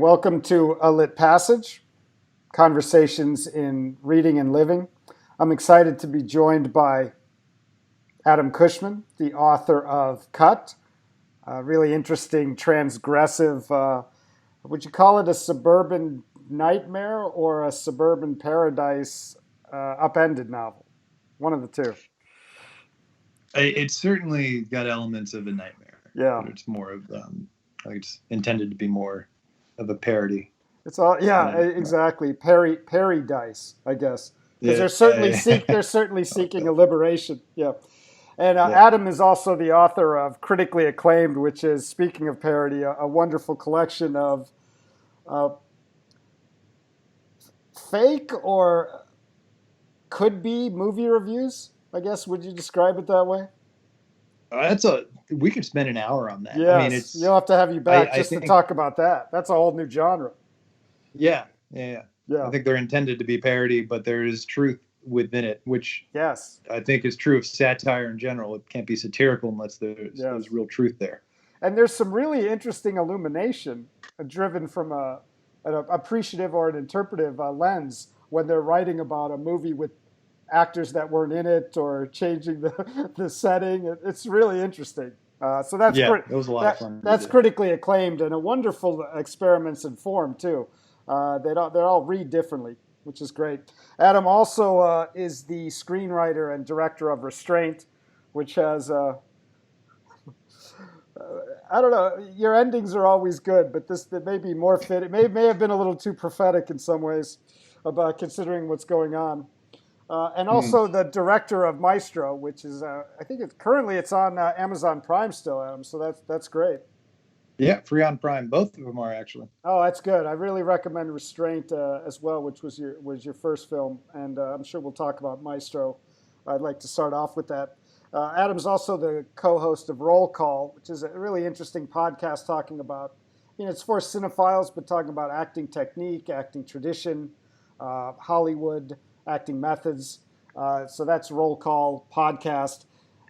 welcome to A Lit Passage, Conversations in Reading and Living. I'm excited to be joined by Adam Cushman, the author of Cut, a really interesting, transgressive, would you call it a suburban nightmare or a suburban paradise upended novel? One of the two. It's certainly got elements of a nightmare, Yeah. but it's more of, like it's intended to be more of a parody. It's all, yeah, than anything else. exactly. Perry dice, I guess, because Yeah, they're certainly I like seeking a that. liberation. Yeah, and Yeah. Adam is also the author of critically acclaimed, which is, speaking of parody, a wonderful collection of uh, fake or could be movie reviews. I guess would you describe it that way? That's a we could spend an hour on that. I mean, Yes, you'll have to have you back I just to think, talk about that. That's a whole new genre. yeah. I Yeah. think they're intended to be parody, but there is truth within it, which Yes. I think is true of satire in general. It can't be satirical unless there's Yes. real truth there. And there's some really interesting illumination driven from an appreciative or an interpretive lens when they're writing about a movie with actors that weren't in it or changing the setting. It's really interesting. So Yeah, it was a lot of fun to that's do. critically acclaimed and a wonderful experiments in form too. They're all read differently, which is great. Adam also is the screenwriter and director of Restraint, which has I don't know. Your endings are always good, but this may be more fit. It may have been a little too prophetic in some ways, about considering what's going on. And Hmm. also the director of Maestro, which is I think it's on Amazon Prime still, Adam. So that's great. Yeah, free on Prime. Both of them are actually. Oh, that's good. I really recommend Restraint as well, which was your first film, and I'm sure we'll talk about Maestro. I'd like to start off with that. Adam's also the co-host of Roll Call, which is a really interesting podcast talking about, it's for cinephiles, but talking about acting technique, acting tradition, Hollywood acting methods. So that's Roll Call podcast,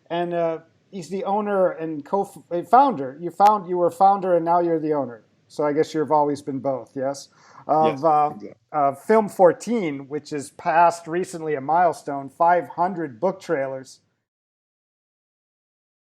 and he's the owner and co-founder. You were founder, and now you're the owner. So I guess you've always been both, yes. Of Yes, exactly. Film 14, which has passed recently a milestone, 500 book trailers.